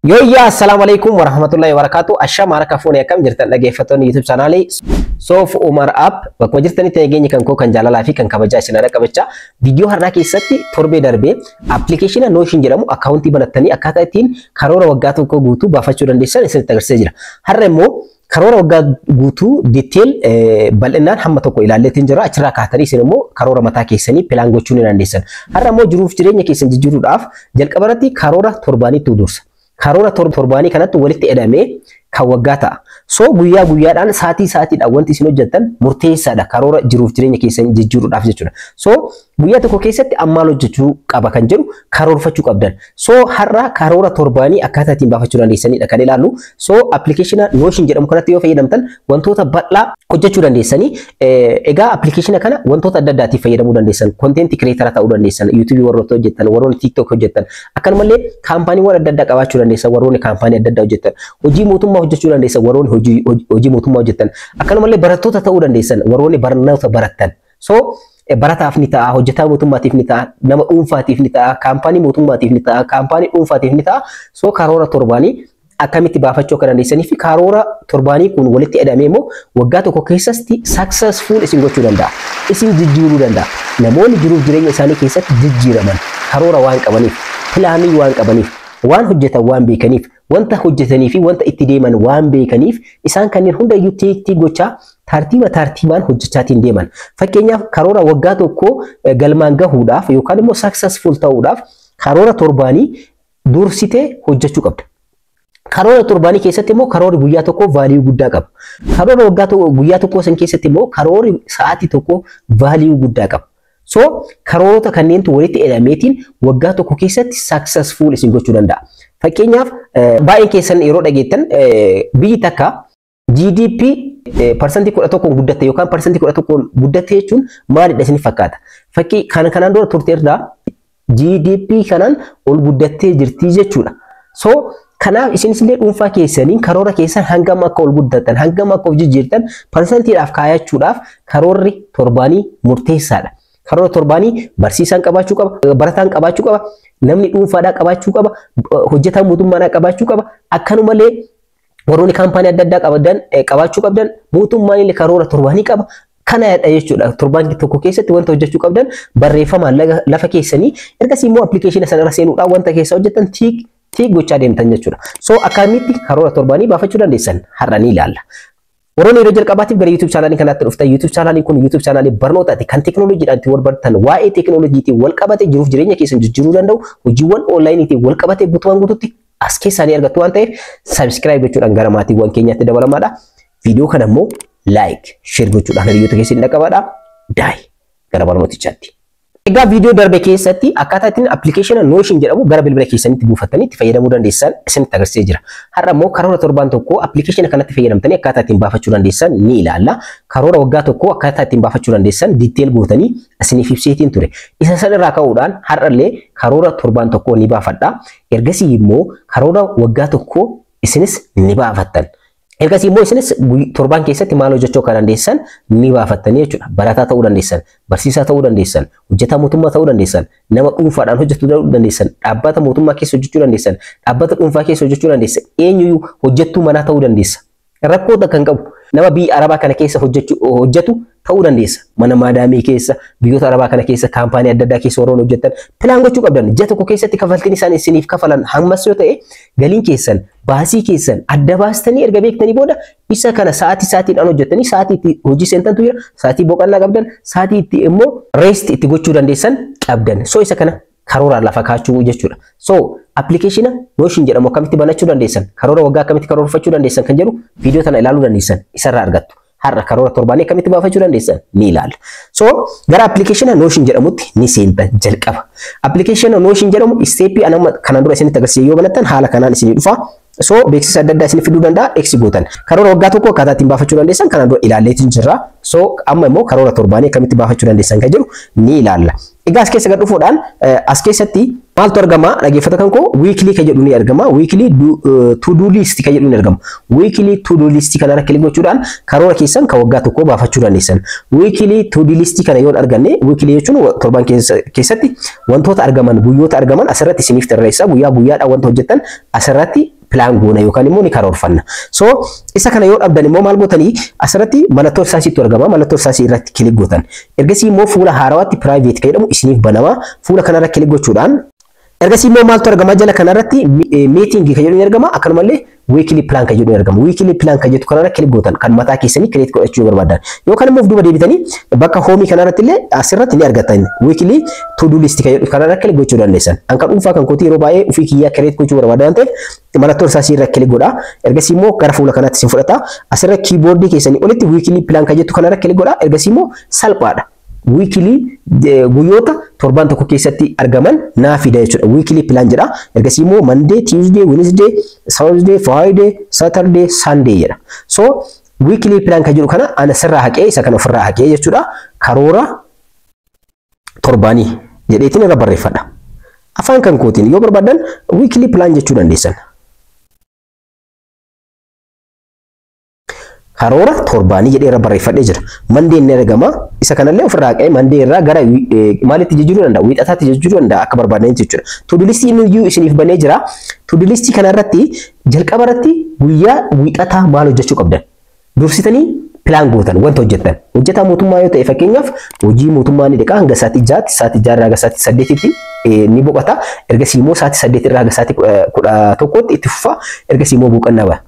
Assalamualaikum warahmatullahi wabarakatuh. Ashama haraka fuune akkam jirtan dhaggeeffattoonni YouTube channel Sof Umar app bakka jirtanitti nageenya kan koo kan jaalalaa fi kan kabajaa isin irra qabacha video har'aa keessatti torbee darbee application Notion jedhamu account banattanii akkaataa ittiin karoora waggaa tokko guutuu baafachuu dandeessan isinitti agarsiisee jira. Har'a immoo karoora waggaa guutuu detail bal'inaan hamma tokko ilaalleetiin jira. Achirraa kaatanii isin immoo karoora mataa keessanii pilaan gochuu ni dandeessan. Har'a immoo jiruuf jireenya keessan jijjiiruudhaaf jalqabarratti karoora torbaaniitu dursa. Karoora torbaanii kanatti walitti hidhamee kan waggaa ta'a. So guyyaa guyyaadhaan sa'aatiidhaan wanti isin hojjettan murteessaadha karoora jiruuf jireenya keessan jijjiiruudhaaf jechuudha. So guyyaa tokko keessatti maal hojjechuu qaba kan jedhu karoorfachuu qabdan. So har'a karoora torbaanii akkaataa ittiin baafachuu dandeessanidha kan ilaallu. So application Notion jedhamu kanatti yoo fayyadamtan wantoota bal'aa hojjechuu dandeessanii egaa application kana wantoota adda addaatiif fayyadamuu dandeessan. Content creator ta'uu dandeessan, YouTube warroota hojjettan, warroonni TikTok hojjettan, akkanumallee kaampaaniiwwan adda addaa qabaachuu dandeessan, warroonni kaampaanii adda addaa hojjettan, hojii mootummaa hojjechuu dandeessan, warroonni hojii mootummaa hojjettan, akkanumallee barattoota ta'uu dandeessan, warroonni barnoota barattan. So barataaf ni ta'a, hojjetaa mootummaatiif ni ta'a, nama dhuunfaatiif ni ta'a, kaampaanii mootummaatiif ni ta'a, kaampaanii dhuunfaatiif ni ta'a. So karoora torbaanii akkamitti baafachuu akka dandeessanii fi karoora torbaanii kun walitti hidhamee immoo waggaa tokko keessatti successful isin gochuu danda'a. Isin jijjiiruu danda'a. Namoonni jiruuf jireenya isaanii keessatti jijjiiraman karoora waan qabaniif, pilaanii waan qabaniif, waan hojjetan waan beekaniif, wanta hojjetanii fi wanta itti deeman waan beekaniif isaan kanneen hundayyuu tiiktii gochaa tartiibaan hojjechaatiin deeman. Fakkeenyaaf karoora waggaa tokko galmaan gahuudhaaf yookaan immoo successful ta'uudhaaf karoora torbaanii dursitee hojjechuu qabda. Karoora torbaanii keessatti immoo karoori guyyaa tokko value guddaa qaba. Karoora guyyaa tokko san keessatti immoo karoori sa'aatii tokko value guddaa qaba. So karoorota kanneentu walitti hidhameetiin waggaa tokko keessatti successful isin gochuu danda'a. Fakkeenyaaf baay'een keessan yeroo dhageettan biyyi takka GDP percentii 11 guddatte yookaan percentii 11 guddatte jechuun maalidha isin fakkaata? Fakkii kanaan dura turteerraa GDP kanaan ol guddattee jirti jechuudha. So kanaaf isinillee dhuunfaa keessaniin karoora keessan hangam akka ol guddatan, hangam akka of jijjiirtan persentiidhaaf kaayachuudhaaf karoorri torbaanii murteessaadha. Karoora torbaanii barsiisaan qabaachuu qaba, barataan qabaachuu qaba, namni dhuunfaadhaa qabaachuu qaba, hojjetaan mootummaadhaa qabaachuu qaba, akkanumallee warroonni kaampaanii adda addaa qabaachuu qabdan, mootummaan illee karoora torbaanii qaba. Kanadha jechuudha. Torbaan tokko keessatti wanta hojjechuu qabdan barreeffamaan lafa keessanii ergasii immoo application sanarra seenuudhaan wanta keessa hojjetan tiik gochaa deemtan jechuudha. So akkamitti karoora torbaanii baafachuu dandeessan har'a ni ilaalla. Warroonni yeroo jalqabaatiif gara YouTube channel kanaatti dhuftan, YouTube channel kun YouTube channel barnootaati kan teknooloojiidhaan itti wal baratan, waa'ee teknooloojiitiin wal qabate jiruuf jireenya keessan jijjiiruu danda'u, hojiiwwan onlaayiniitiin wal qabate guutumaan guutuutti as keessaanii argattu waan ta'eef subscribe gochuudhaan gara maatiiwwan keenyaatti dabalamaadha. Viidiyoo kana immoo like, share gochuudhaan hiriyoota keessan dhaqabaadha. Daai gara barnootichaatti. Egaa viidiyoo darbe keessatti akkaataa ittiin application Notion jedhamu gara bilbila keessanitti buufattanii itti fayyadamuu dandeessan isinitti agarsiisee jira. Har'a immoo karoora torbaan tokko application kanatti fayyadamtanii akkaataa ittiin baafachuu dandeessan ni ilaalla. Karoora waggaa tokko akkaataa ittiin baafachuu dandeessan detail gootanii isiniif ibseetiin ture. Isa sanarraa ka'uudhaan har'allee karoora torbaan tokko ni baafadha. Ergasii immoo karoora waggaa tokko isinis ni baafattan. Ergasii immoo isinis torbaan keessatti maal hojjechuu akka dandeessan ni baafattanii jechuudha. Barataa ta'uu dandeessan, barsiisaa ta'uu dandeessan, hojjetaa mootummaa ta'uu dandeessan, nama dhuunfaadhaan hojjetuu dandeessan, dhaabbata mootummaa keessa hojjechuu dandeessan, dhaabbata dhuunfaa keessa hojjechuu dandeessan, eenyuyyuu hojjettuu manaa ta'uu dandeessa. Rakkoota kan qabu nama biyya Arabaa kana keessa hojjetu ta'uu dandeessa. Mana maadaamii keessa, biyyoota Arabaa kana keessa, kaampaanii adda addaa keessa warroon hojjetan pilaan gochuu qabdan. Ji'a tokko keessatti kafaltiin isaan isiniif kafalan hammas yoo ta'e galiin keessan, baasii keessan adda baastanii erga beektanii booda isa kana sa'aatiidhaan hojjettanii sa'aatii itti hojii seentantu jira, sa'aatii boqonnaa qabdan, sa'aatii itti immoo rest itti gochuu dandeessan qabdan. So isa kana karooraan lafa kaachuu jechuudha. So application Notion jedhamu akkamitti banachuu dandeessan, karoora waggaa akkamitti karoorfachuu dandeessan kan jedhu viidiyoo tana ilaaluu dandeessan isarraa argattu. Har'a karoora torbaanii akkamitti baafachuu dandeessan ni ilaalla. So gara application Notion jedhamutti ni seentan jalqaba. Application Notion jedhamu step anama kanaan dura isinitti agarsiisee yoo banattan haala kanaan isinii dhufa. So beeksisa adda addaa isinii fiduu danda'a. Eksi gootan. Karoora waggaa tokko akkaataa ittiin baafachuu dandeessan kanaan dura ilaalleetiin jirra. So amma immoo karoora torbaanii akkamitti baafachuu dandeessan kan jedhu ni ilaalla. Egaa as keessa gad dhufuudhaan as keessatti maaltu argama? Dhaggeeffattoota koo weekly kan jedhu ni argama. Weekly to do list kan jedhu ni argama. Weekly to do list kana kilik gochuudhaan karoora keessan kan waggaa tokko baafachuu dandeessan. Weekly to do list kana yoo arganne weekly jechuun torban keessatti wantoota argaman, guyyoota argaman asirratti isiniif tarreessa. Guyyaa guyyaadhaan wanta hojjettan asirratti plan goona yookaan immoo ni karoorfanna. So isa kana yoo dhabdan immoo maal gootanii asirratti mallattoo irsaasiitu argama. Mallattoo irsaasii irratti kilik gootan. Ergasii immoo fuula haarawaatti private kan jedhamu isiniif banama. Fuula kanarra kilik gochuudhaan ergasii immoo maaltu argama jala kanarratti meeting kan jedhu ni argama. Akkanumallee weekly plan kan jedhu ni argama. Weekly plan kan jedhu kanarra kilik gootan kan mataa keessanii create godhachuu barbaadan. Yookaan immoo duuba deebitanii bakka home kanarratti illee asirratti ni argattan. Weekly to do list kan jedhu kanarra kilik gochuu dandeessan. An kan dhuunfaa kan kooti yeroo baay'ee ofii kiyyaa create gochuu barbaadan ta'e mallattoo irsaasii irra kilik godha. Ergasii immoo gara fuula kanaatti isin fudhata. Asirra keyboard keessanii olitti weekly plan kan jedhu kanarra kilik godha. Ergasii immoo salphaadha. Weekly guyyoota torban tokko keessatti argaman naafida jechuudha. Weekly plan jedha. Ergasii immoo Monday, Tuesday, Wednesday, Thursday, Friday, Saturday, Sunday jedha. So weekly plan kan jedhu kana ana sirraa haqee isa kana ofirraa haqee jechuudha. Karoora torbaanii jedheetiin irra barreeffadha. Afaan kan kootiin yoo barbaadan weekly plan jechuu dandeessan. Karoora torbaanii jedhee irra barreeffadhee jira. Monday inni argama. Isa kanallee ofirraa haqee Monday irraa gara maalitti jijjiiruu danda'a? Wiixataatti jijjiiruu danda'a akka barbaadanitti jechuudha. To do list inni iyyuu isiniif banee jira. To do list kanarratti jalqaba irratti guyyaa wiixataa maal hojjechuu qabdan? Dursitanii plan gootan wanta hojjettan. Hojjetaa mootummaa yoo ta'e fakkeenyaaf hojii mootummaa ni dhiqaa hanga sa'aatii 6, sa'aatii 6 irraa hanga sa'aatii 8tti ni boqota. Ergasii immoo sa'aatii 8 irraa hanga sa'aatii 11tti itti fufa. Ergasii immoo boqonnaa ba'a.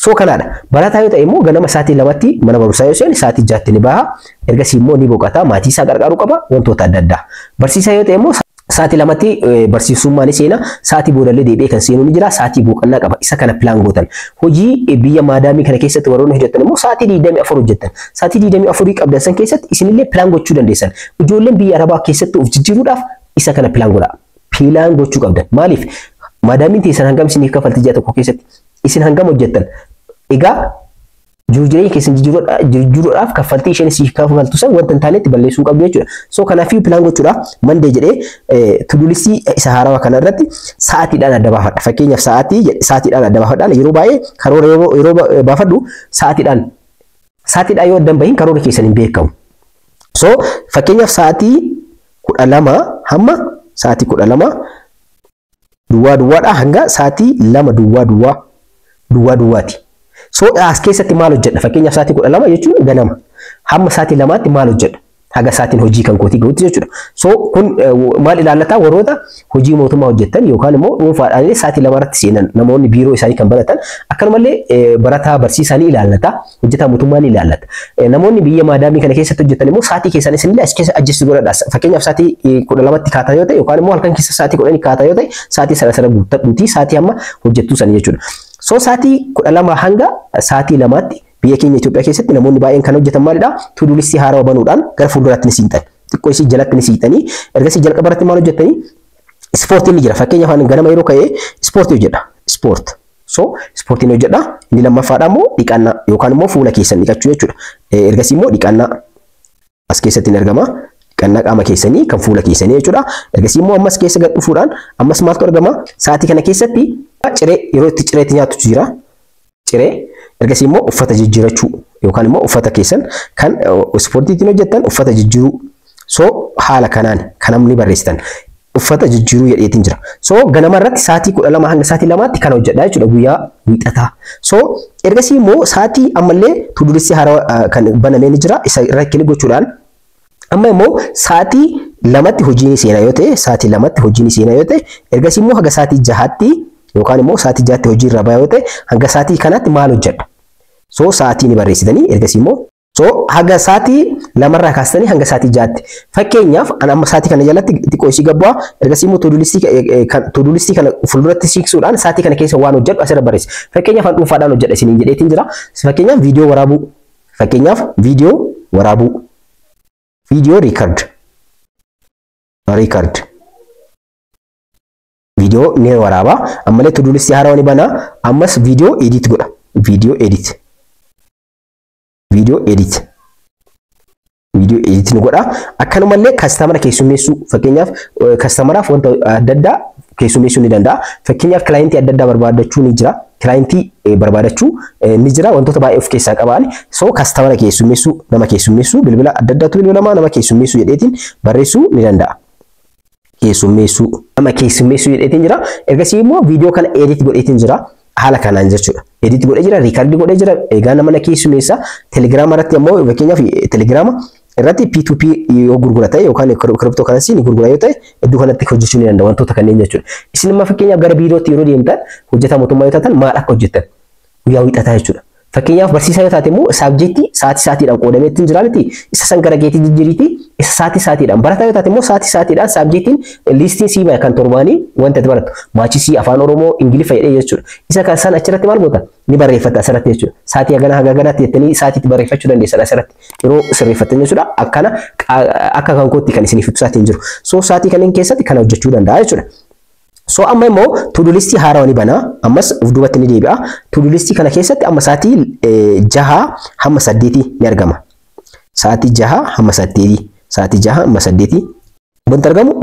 So kanadha. Barataa yoo ta'e immoo ganama sa'aatii 2tti mana barumsaa yoo seene sa'aatii 6tti ni baha. Ergasii immoo ni boqota. Maatii isaa gargaaruu qaba. Wantoota adda addaa. Barsiisaa yoo ta'e immoo sa'aatii 2tti barsiisummaa ni seena. Sa'aatii boodallee deebi'ee kan seenu ni jira. Sa'aatii boqonnaa qaba. Isa kana plan gootan. Hojii biyya maadaamii kana keessatti warroonni hojjetan immoo sa'aatii 24 hojjetan. Sa'aatii 24 qabdan san keessatti isinillee plan gochuu dandeessan. Ijoolleen biyya Arabaa keessatti of jijjiiruudhaaf isa kana plan godha. Plan gochuu qabdan. Maaliif? Maadaamiin teessan hangam isiniif kafaltii ji'a tokko keessatti isin hangam hojjettan. Egaa jireenya keessan jijjiiruudhaaf kaffaltii isheen siif kaffaltu san wanta hin taanetti balleessuu qabdu jechuudha. So kanaafii plan gochuudhaaf Monday jedhee to do list isa haarawaa kana irratti sa'aatiidhaan adda baafadha. Fakkeenyaaf sa'aatiidhaan adda baafadhaan yeroo baay'ee karoora yeroo baafadhu sa'aatiidhaan yoo adda bahin karoora keessan hin beekamu. So fakkeenyaaf sa'aatii 12 hamma sa'aatii 12 duwwaadha hanga sa'aatii 2 duwwaati. So as keessatti maal hojjedha? Fakkeenyaaf sa'aatii 12 jechuun ganama. Hamma sa'aatii 2tti maal hojjedha? Haga sa'aatiin hojii kan kootii gahuutti jechuudha. So kun maal ilaallata? Warroota hojii mootummaa hojjetan yookaan immoo dhuunfaadhaan sa'aatii 2 irratti seenan namoonni biiroo isaanii kan banatan akkanumallee barataa barsiisaa ni ilaallata. Hojjetaa mootummaa ni ilaallata. Namoonni biyya maadaamii kana keessatti hojjetan immoo sa'aatii keessan isinillee as keessa adjust godhadha. Fakkeenyaaf sa'aatii 12tti kaataa yoo ta'e yookaan immoo halkan keessa sa'aatii 10 kaataa yoo ta'e sa'aatii sana guutuutii sa'aatii amma hojjettuu sana jechuudha. So sa'aatii 12 hanga sa'aatii 2tti biyya keenya Itoophiyaa keessatti namoonni baay'een kan hojjetan maalidha? To do list haarawaa banuudhaan gara fuulduraatti ni siixan. Xiqqoo isii jalatti ni siixanii ergasii jalqaba irratti maal hojjetanii? Ispoortiin ni jira. Fakkeenyaaf ganama yeroo ka'ee ispoortii hojjedha. Ispoort. So ispoortiin hojjedha. Inni lammaffaadha immoo dhiqannaa yookaan immoo fuula keessan dhiqachuu jechuudha. Ergasii immoo dhiqannaa as keessatti ni argama. Dhiqannaa qaama keessanii kan fuula keessanii jechuudha. Ergasii immoo ammas keessa gad dhufuudhaan ammas maaltu argama? Sa'aatii kana keessatti ciree yeroo itti cireetti nyaatu jira. Ciree ergasii immoo uffata jijjiirachuu yookaan immoo uffata keessan kan ispoortiitiin hojjettan uffata jijjiiruu. So haala kanaan kan namni barreessitan uffata jijjiiruu jedheetiin jira. So ganama irratti sa'aatii 12 hanga sa'aatii 2tti kan hojjedha jechuudha guyyaa wiixataa. So ergasii immoo sa'aatii ammallee to do list haarawaa kan banamee ni jira. Isa irra kilik gochuudhaan amma immoo sa'aatii 2tti hojiin seenaa yoo ta'e sa'aatii 2tti hojiin seenaa yoo ta'e ergasii immoo haga sa'aatii 6tti yookaan immoo sa'aatii 6tti hojii irra ba'aa yoo ta'e hanga sa'aatii kanaatti maal hojjedha? So sa'aatii ni barreessitanii ergasii immoo so haga sa'aatii 2 irraa kaastanii hanga sa'aatii 6tti. Fakkeenyaaf an amma sa'aatii kana jalatti xiqqoo isii gabbaa ergasii immoo to do list kana fuulduratti siiqsuudhaan sa'aatii kana keessa waan hojjedhu asirra barreessa. Fakkeenyaaf an dhuunfaadhaan hojjedha isiniin jedheetiin jira. Fakkeenyaaf viidiyoo waraabuu. Fakkeenyaaf viidiyoo waraabuu. Video record. Video ni waraaba. Ammallee to do list haarawaa ni bana. Ammas video edit godha. Video edit ni godha. Akkanumallee kastamara keessummeessuu. Fakkeenyaaf kastamaraaf wanta adda addaa keessummeessuu ni danda'a. Fakkeenyaaf clientii adda addaa barbaadachuu ni jira. Clientii barbaadachuu ni jira wantoota baay'ee of keessaa qaban. So kastamara keessummeessuu, nama keessummeessuu, bilbila adda addaatu bilbilamaa nama keessummeessuu jedheetiin barreessuu ni danda'a. Nama keessummeessuu jedheetiin jira. Ergasii immoo viidiyoo kana edit godheetiin jira. haala kanaan jechuudha. Edit godhee jira, record godhee jira. Egaa nama na keessummeessa Telegram irratti ammoo fakkeenyaaf Telegram irratti P2P yoo gurgurata yookaan cryptocurrency ni gurgura yoo ta'e iddoo kanatti hojjechuu ni danda'a wantoota kanneen jechuudha. Isin amma fakkeenyaaf gara biirootti yeroo deemtan hojjetaa mootummaa yoo taatan maal akka hojjettan guyyaa wiixataa jechuudha. Fakkeenyaaf barsiisaa yoo taate immoo saabjektii saatiidhaan qoodamee ittiin jira miti isa san gara geetii jijjiiriiti isa saatiidhaan barataa yoo taate immoo saatiidhaan saabjektiin liistiin siibaa kan torbaanii wanta baratu maachisii afaan oromoo ingiliffa jedhee jechuudha. Isa kan san achirratti maal goota ni barreeffata asirratti jechuudha. Saatii haga ganaatti jettanii saatiitti barreeffachuu dandeessan asirratti yeroo sirreeffatan jechuudha. Akkana akka kan kootti kan isiniif ibsu saatiin jiru. So saatii kanneen keessatti kana hojjechuu danda'a jechuudha. So amma immoo to-do list haaraa ni bana ammas of duubatti ni deebi'a. To-do list kana keessatti amma saatii 6 hamma 8 ni argama. Saatii 6 hamma 8 saatii 6 hamma 8 wanta argamu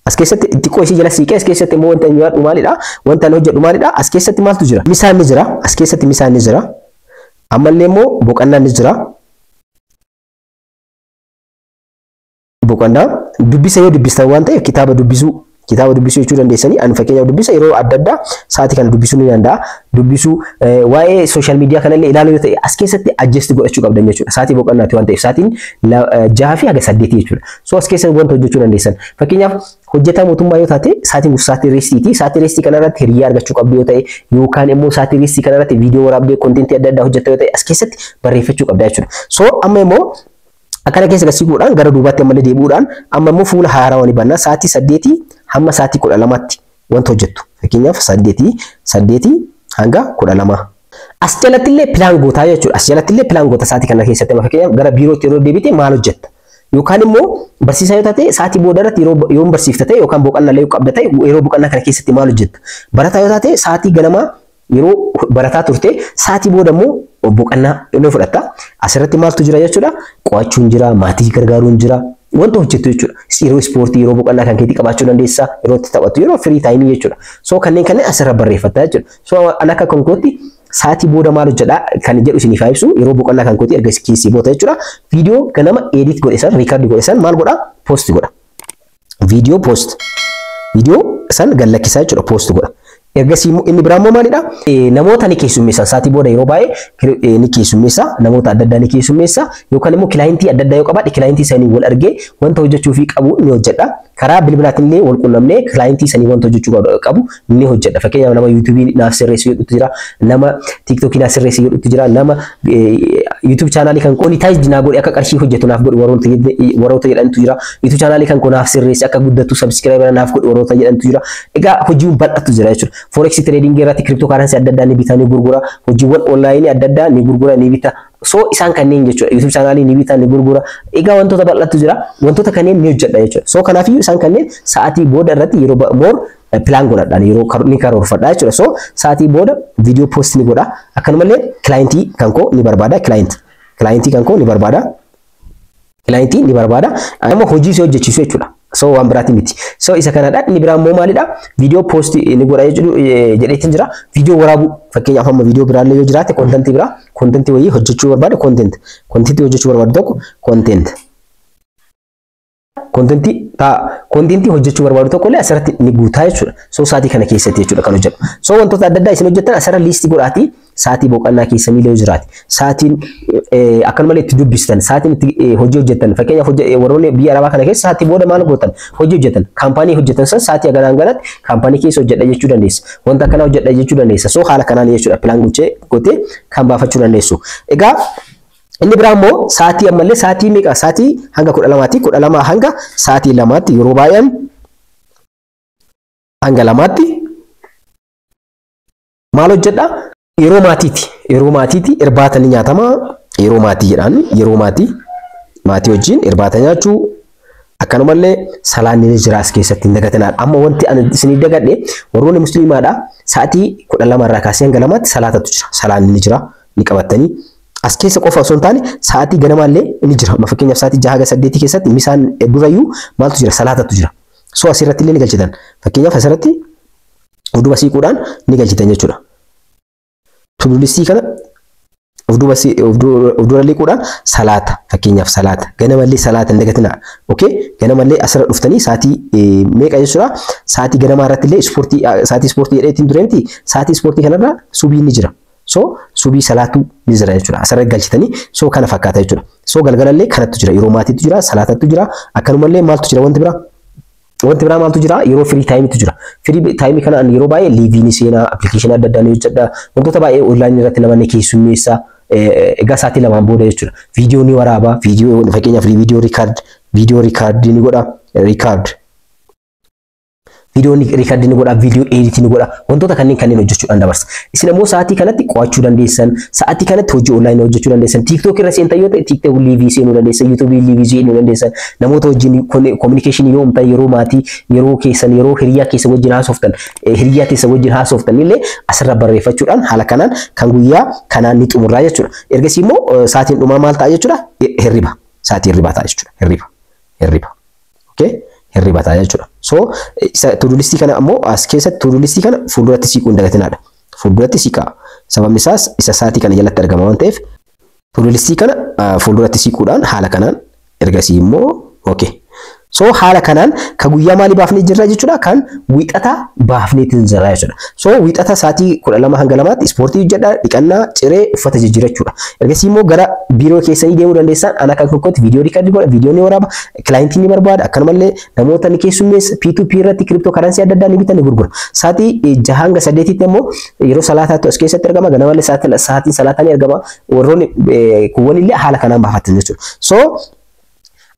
as keessatti xiqqoo isii jala siiqee as keessatti immoo wanta inni yaadu maalidha? Wanta inni hojjetu maalidha? As keessatti maaltu jira? Misaan ni jira. As keessatti misaan ni jira. Ammallee immoo boqonnaan ni jira. Boqonnaa dubbisa yoo dubbistan waan ta'eef kitaaba dubbisuu jechuu dandeessanii ani fakkeenyaaf dubbisa yeroo adda addaa saatii kana dubbisuu ni danda'a. Dubbisuu waa'ee social media kanallee ilaaluu yoo ta'e as keessatti adjust godhachuu qabdan jechuudha. Saatii boqonnaati waan ta'eef saatiin 6 fi haga 8 jechuudha. So as keessatti wanta hojjechuu dandeessan. Fakkeenyaaf hojjetaa mootummaa yoo taate saatiin saatii reestiiti. Saatii reestii kanarratti hiriyaa argachuu qabdu yoo ta'e yookaan immoo saatii reestii kanarratti viidiyoo waraabdee kontentii adda addaa hojjetta yoo ta'e as keessatti barreeffachuu qabda jechuudha. So amma immoo akkana keessa gasiiguudhaan gara duubaatti ammallee deebi'uudhaan amma immoo fuula haaraa ni banna saatii 8 hamma saatii 12tti wanta hojjettu. Fakkeenyaaf 8 hanga 12. As jalatti illee pilaan gootaa jechuudha. As jalatti illee pilaan goota saatii kana keessatti fakkeenyaaf gara biirootti yeroo deebite maal hojjetta? Yookaan immoo barsiisaa yoo taate saatii booda irratti yeroo barsiifta ta'e yookaan boqonnaa illee qabda ta'e yeroo boqonnaa kana keessatti maal hojjetta? Barataa yoo taate saatii ganamaa yeroo barataa turte saatii booda immoo boqonnaa inni fudhatta. Asirratti maaltu jira jechuudha? Qo'achuun jira, maatii gargaaruun jira. Wanta hojjettu jechuudha. Yeroo ispoortii yeroo boqonnaa kan keetii qabaachuu dandeessa, yeroo itti taphattu, yeroo firii taayimii jechuudha. So kanneen asirra barreeffata jechuudha. So an akka kan kootti saatii booda maal hojjedha kan jedhu isiniif ibsu yeroo boqonnaa kan kootii erga keessi boota jechuudha. Viidiyoo ganama edit godhesan, record godhesan maal godha? Post godha. Viidiyoo post. Viidiyoo san gallakkisaa jechuudha post godha. Ergasii inni biraa immoo maalidha? Namoota ni keessummeessa saatii booda yeroo baay'ee ni keessummeessa namoota adda addaa ni keessummeessa yookaan immoo kilaayintii adda addaa yoo qabaadhe kilaayintii isaanii wal argee wanta hojjechuu fi qabu ni hojjedha. Karaa bilbilaatiin illee wal quunnamnee kilaayintii isaanii wanta hojjechuu qabu ni hojjedha. Fakkeenyaaf nama yuutuubii naaf sirreessu jedhutu jira, nama tiiktookii naaf sirreessu jedhutu jira, nama yuutuub chaanaalii kan monetized naa godhe akka qarshii hojjetu naaf godhu warroota jedhantu jira. Yuutuub chaanaalii kan naaf sirreessu akka guddatu subscriber naaf godhu warroota jedhantu jira. Egaa hojiin bal'atu jira jechuudha. Forex trading irratti cryptocurrency adda addaa ni bita ni gurgura. Hojiiwwan online adda addaa ni gurgura ni bita. So isaan kanneen jechuudha. YouTube channel ni bita ni gurgura. Egaa wantoota bal'atu jira. Wantoota kanneen ni hojjedha jechuudha. So kanaafiyyuu isaan kanneen sa'aatii booda irratti yeroo more plan godhadhaan yeroo ni karoorfadha jechuudha. So sa'aatii booda video post ni godha. Akkanumallee clientii kan koo ni barbaada. Clientii kan koo ni barbaada. Clientii ni barbaada. Amma hojii isa hojjechiisu jechuudha. So waan biraati miti. So isa kanadha. Inni biraa immoo maalidha? Video post ni godha jedheetiin jira. Video waraabu fakkeenyaaf amma video biraallee yoo jiraate content biraa content wayii hojjechuu barbaade content hojjechuu barbaade tokko content hojjechuu barbaadu tokko illee asirratti ni guutaa jechuudha. So sa'aatii kana keessatti jechuudha kan hojjetu. So wantoota adda addaa isin hojjettan asirra liistii godhaatii sa'aatii boqonnaa keessanii illee jiraate. Sa'aatiin akkanumallee itti dubbistan, sa'aatiin itti hojii hojjettan. Fakkeenyaaf warroonni biyya arabaa kana keessa sa'aatii booda maal gootan? Hojii hojjettan. Kaampaanii hojjettan san sa'aatii ganaan ganatti kaampaanii keessa hojjedha jechuu dandeessa. Wanta akkanaa hojjedha jechuu dandeessa. So haala kanaan jechuudha pilaan gootee kan baafachuu dandeessu. Egaa inni biraa immoo sa'aatii ammallee sa'aatii meeqa? Sa'aatii hanga 12ti. 12 hanga sa'aatii 2ti yeroo baay'een hanga 2ti maal hojjedha? Yeroo maatiiti irbaata ni nyaatama. Yeroo maatii jedhaan yeroo maatii wajjin irbaata nyaachuu akkanumallee salaanni ni jira as keessatti hin dagatinaa. Amma wanti ani isinii dagadhe warroonni musliimaadha sa'aatii 12 irraa kaasee hanga 2tti salaatatu jira. Salaanni ni jira ni qabatanii as keessa qofa osoo hin taane sa'aatii ganamaallee ni jira. Fakkeenyaaf sa'aatii 6 hanga 8 keessatti misaan durayyuu maaltu jira? Salaatatu jira. So asirratti illee ni galchitan. Fakkeenyaaf asirratti oduma siiquudhaan ni galchitan jechuudha. To-do listii kana of dura liquudhaan salaata fakkeenyaaf salaata ganamallee salaata hin dagatinaa okay ganamallee asirra dhuftanii sa'aatii meeqa jechuudha sa'aatii ganamaa irratti illee sa'aatii ispoortii jedheetiin dureemti sa'aatii ispoortii kanarra subii ni jira so subii salaatu ni jira jechuudha asirra galchitanii so kana fakkaata jechuudha so galgalallee kanattu jira yeroo maatiitu jira salaatattu jira akkanumallee maaltu jira wanti biraa maaltu jira yeroo free time tu jira free time kana yeroo baay'ee liiviin seenaa application adda addaa ni hojjedha wantoota baay'ee online irratti namoonni keessummeessa egaa sa'aatii lamaan booda jechuudha viidiyoo ni waraaba viidiyoo fakkeenyaaf viidiyoo record ni godha viidiyoo record ni godha viidiyoo edit ni godha wantoota kanneen hojjechuudhaan dabarsa isin immoo sa'aatii kanatti qo'achuu dandeessan sa'aatii kanatti hojii online hojjechuu dandeessan TikTok irra seentan yoo ta'e TikTok liivii seenuu dandeessan YouTube liivii seenuu dandeessan namoota wajjin communication yoo umtan yeroo maatii yeroo keessan yeroo hiriyaa keessa wajjin haasoftan hiriyaa keessa wajjin haasoftan illee asirra barreeffachuudhaan haala kanaan kan guyyaa kanaan ni xumurraa jechuudha ergasii immoo sa'aatiin dhumaa maal ta'a jechuudha hirriba sa'aatii hirribaa ta'a jechuudha hirriba okay hirriba ta'a jechuudha so to-do list kana ammoo as keessatti to-do list kana fuulduratti siquu hin dagatinaadha fuulduratti siqaa sababni isaas isa sa'aatii kana jalatti argama waan ta'eef to-do list kana fuulduratti siquudhaan haala kanaan ergasii immoo okay so haala kanaan ka guyyaa maalii baafnee jirra jechuudha kan wiixata baafneetiin jirra jechuudha so wiixata sa'aatii 12 hanga 2tti ispoortii hojjedha dhiqannaa ciree uffata jijjiirachuudha ergasii immoo gara biiroo keessanii deemuu dandeessan ana kan tokkotti viidiyoo riikardii godha viidiyoo ni waraaba kilaayentii ni barbaada akkanumallee namoota ni keessummeessa P2P irratti kiriptoo karansii adda addaa ni bitan ni gurgura sa'aatii 6 hanga 8tti immoo yeroo salaataatu as keessatti argama ganamallee sa'aatiin salaataa ni argama warroonni kuwwan illee haala kanaan baafatan jechuudha so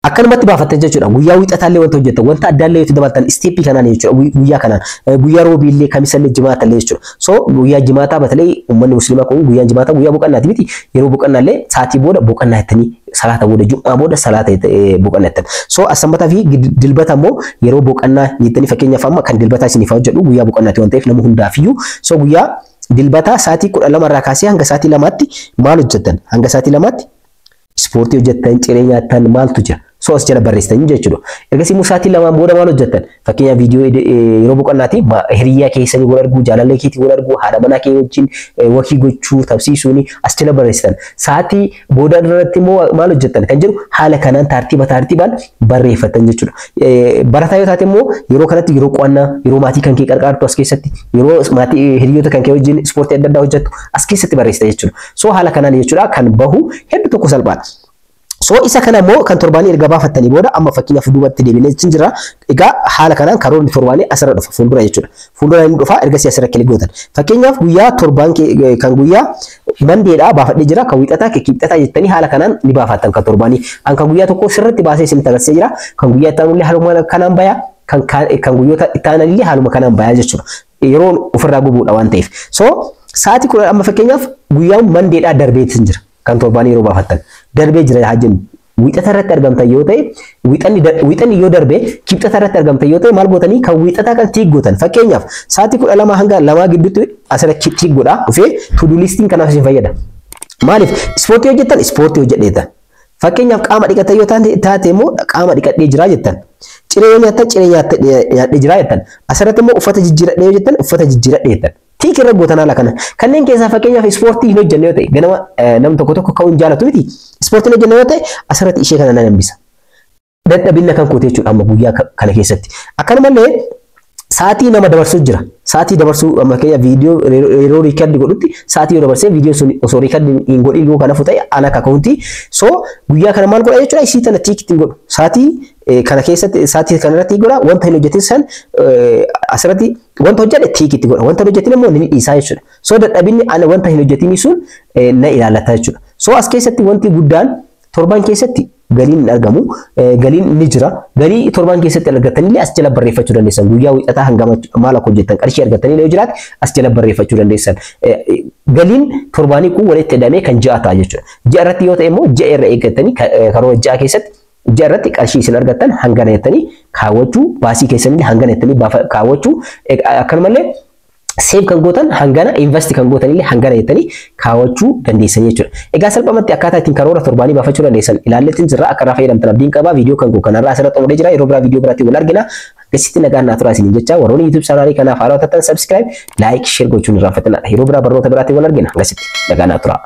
akkanumatti baafatan jechuudha guyyaa wiixataallee wanta hojjetan wanta addaallee yoo dabaltan steepii kanaan jechuudha guyyaa kanaan guyyaa roobiillee kamisallee jimaatallee jechuudha so guyyaa jimaataa batalee uummanni musliimaa kun guyyaa jimaataa guyyaa boqonnaati miti yeroo boqonnaallee sa'aatii booda boqonnaa jettanii salaata booda jum'aa booda salaata boqonnaa jettan so asambataa fi dilbata immoo yeroo boqonnaa jettanii fakkeenyaaf amma kan dilbataa isiniif hojjedhu guyyaa boqonnaati waan ta'eef nama hundaafiyyuu so guyyaa dilbataa sa'aatii 12 irraa kaasee hanga sa'aatii 2tti maal hojjettan hanga sa'aatii 2tti ispoortii hojjettan ciree nyaattan maaltu jira so as jala barreessitanii jechuudha ergasii immoo sa'aatii lamaan booda maal hojjettan fakkeenyaaf viidiyoo yeroo boqonnaati hiriyaa keessanii wal arguu jaalallee keetii wal arguu haadha manaa kee wajjin wakii gochuu tabsiisuuni as jala barreessitan sa'aatii booda irratti immoo maal hojjettan kan jedhu haala kanaan tartiibaan barreeffatan jechuudha barataa yoo taate immoo yeroo kanatti yeroo qo'annaa yeroo maatii kan kee qarqaartu as keessatti yeroo maatii hiriyoota kan kee wajjin ispoortii adda addaa hojjettu as keessatti barreessita jechuudha so haala kanaan jechuudha kan bahu hedduu tokko salphaadha so isa kana immoo kan torbaanii erga baafattanii booda amma fakkeenyaaf duubatti deebinee jira egaa haala kanaan karoorni torbaanii asirra dhufa fuuldura jechuudha fuuldura inni dhufa ergasii asirra kilik gootan fakkeenyaaf guyyaa torbaan kan guyyaa mandeedhaa baafadhee jira kan wiixataa kibxataa jettanii haala kanaan ni baafattan kan torbaanii kan guyyaa tokko sirriitti baasee isin agarsiisee jira kan guyyaa ittaanullee haaluma kanaan bayaa kan guyyoota ittaanallee haaluma kanaan bayaa jechuudha yeroo ofirraa gubuudha waan ta'eef so sa'aatii 10 amma fakkeenyaaf guyyaa mandeedhaa darbeetiin jira kan torbaanii yeroo baafattan darbee jira haa jennu wiixata irratti argamtan yoo ta'e wiixanni yoo darbee kibxata irratti argamtan yoo ta'e maal gootanii kan wiixataa kan tiik gootan fakkeenyaaf sa'aatii 12 hanga 2 gidduutti asirratti tiik godhaa dhufee to-do listiin kanaaf isin fayyada maaliif ispoortii hojjettan ispoortii hojjedheetan fakkeenyaaf qaama dhiqatan yoo taate immoo qaama dhiqadhee jira jettan ciree yoo nyaattan ciree nyaadhee jira jettan asirratti immoo uffata jijjiiradhee yoo jettan uffata jijjiiradhee jettan tiik irra gootan haala kana kanneen keessaa fakkeenyaaf ispoortii hin hojjenne yoo ta'e ganama nam tokko ka'uun jaalatu miti ispoortii hin hojjenne yoo ta'e asirratti ishee kana nan hambisa dadhabinna kan kootee jechuudha amma guyyaa kana keessatti akkanumallee sa'aatii nama dabarsuu jira sa'aatii dabarsuu amma keenya viidiyoo yeroo riikardii godhutti sa'aatii yoo dabarsee viidiyoo sun osoo riikardii hin godhin yoo kana fuuta'e ana kakaunti so guyyaa kana maal godha jechuudha isii tana tiikitti hin godhu sa'aatii kana keessatti sa'aatii kanarratti godha wanta hin hojjetin san asirratti wanta hojjete tiikitti godha wanta hojjetin immoo ni dhiisaa jechuudha so dadhabinni ana wanta hin hojjetin sun na ilaallata jechuudha so as keessatti wanti guddaan torban keessatti galiin argamu galiin ni jira galii torban keessatti argatanii as jala barreeffachuu dandeessan guyyaa wiixataa hangama maal akka hojjetan qarshii argatanii yoo jiraate as jala barreeffachuu dandeessan galiin torbaanii kun walitti hidhamee kan ja'a ta'a jechuudha ja'a irratti yoo ta'e immoo ja'a irra eeggatanii karoora ja'a keessatti ja'a irratti qarshii isin argattan hangana jettanii kaawwachuu baasii keessanii hangana jettanii kaawwachuu akkanumallee seef kan gootan hangana invest kan gootan illee hangana jettanii kaawwachuu dandeessan jechuudha. Egaa salphumatti akkaataa ittiin karoora torbaanii baafachuu dandeessan ilaalleetiin jirra akka irraa fayyadamtan abdiin qaba viidiyoo kan kanarraa asirratti xumuree jira yeroo biraa viidiyoo biraatti wal argina. Akkasitti nagaan naa turaa isiniin jecha warroonni YouTube chaanaalii kanaaf haaraa taatan subscribe like share gochuun irraa fayyadamaa yeroo biraa barnoota biraatti wal argina akkasitti nagaan naa turaa.